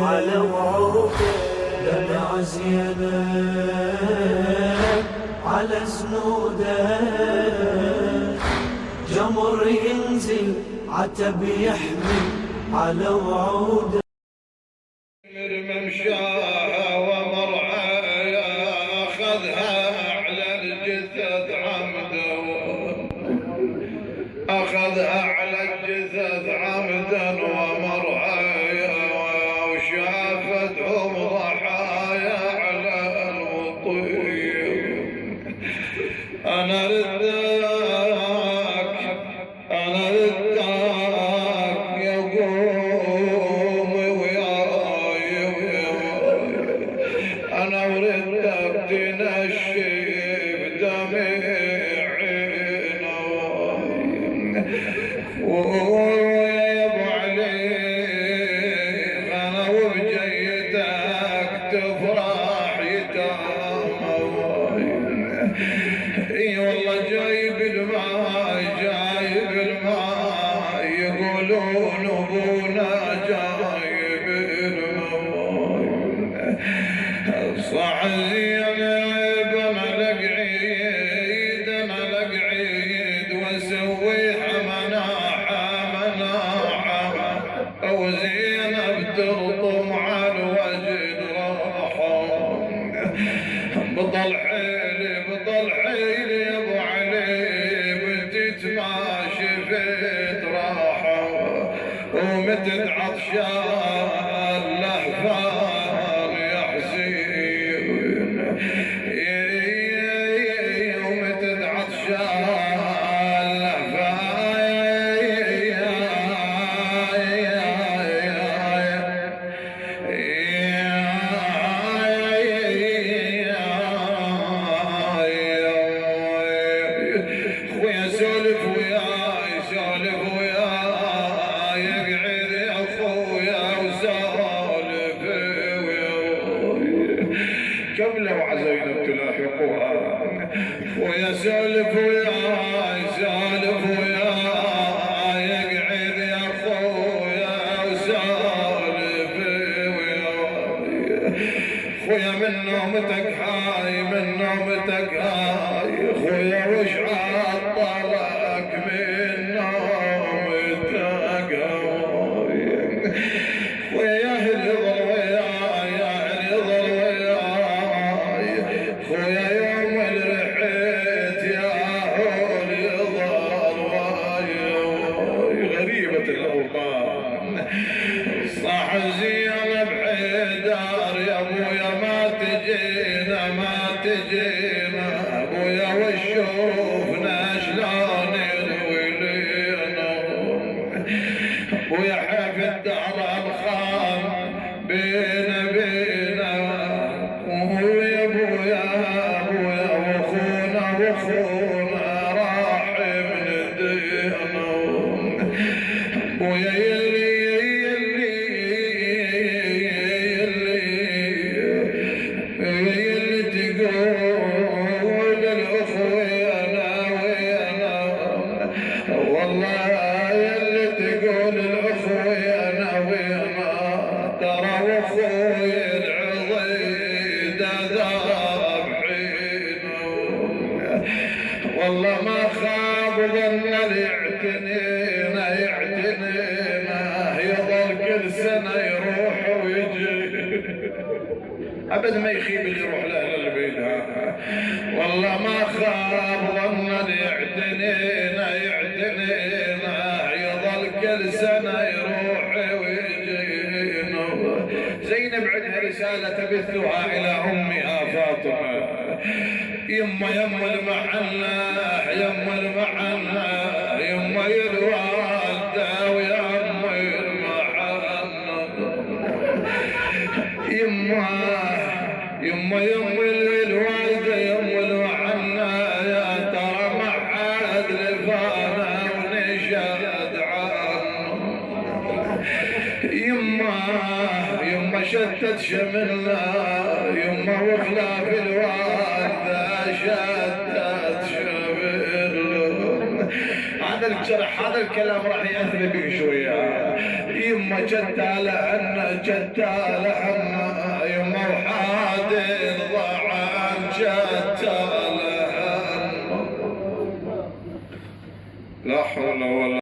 على وعوده دمع زينب على زنوده جمر ينزل عتب يحمي على وعوده ممشاها ومرعاها أخذها على الجثث عمدا أخذها على الجثث عمدا ومرعاها وشافتهم ضحايا على الوطير أنا رداك يقوم وياي أنا وردك تنشي بدمعنا ويا ابو علي انا وبجيتك تفرح يتام اي والله جايب الماء يقولون ابونا جايب الماء صح زينب انا لقعيد واسوي مناحة وزينب ترطم على الوجد راحة بطل حيلي يا ابو علي بنتي ما شفت راحة ومتت عطشان لهفان يا حسين ومتت عطشان سولف وياي يقعد يا اخويا وسولف وياي كملوا على زينب تلاحقوها ويا سولف وياي يقعد يا اخويا وسولف وياي خويا من نومتك هاي خويا وش عطلك من نومتك هاي خويا ظل وياي خويا يوم الرحيت يا هول يظل وياي غريبة الاوطان صح زينب حيدار يا ابويا ما تجينا ابويا وشوفنا شلون يروي لنا ابويا حافظ الدهر الخام بينا وهو يا ابويا واخونا راح من دينا ابويا يلي تقول الاخوينا وينا والله يلي تقول الاخوينا وينا ترى واخوي العضيد ذابحينا والله ما خاب ظن يعتنينا يظل كل سنه يروح ويجي ابد ما يخيب اللي يروح لاهل البيت والله ما خاب ظن يعتنينا يظل كل سنه يروح ويجينا زينب عندها رساله تبثها الى امها فاطمه يما المحنه يما الوالده ويا يما الوالده يما الوحنا يا ترى ما حد لفانا ونشهد عنه يما شتت شملنا يما وخلاف الوالده شتت شملنا هذا الكلام راح ياثر بك شويه يما جتالهن جتالهن يما وحادي ضعان جتالهن لا حول ولا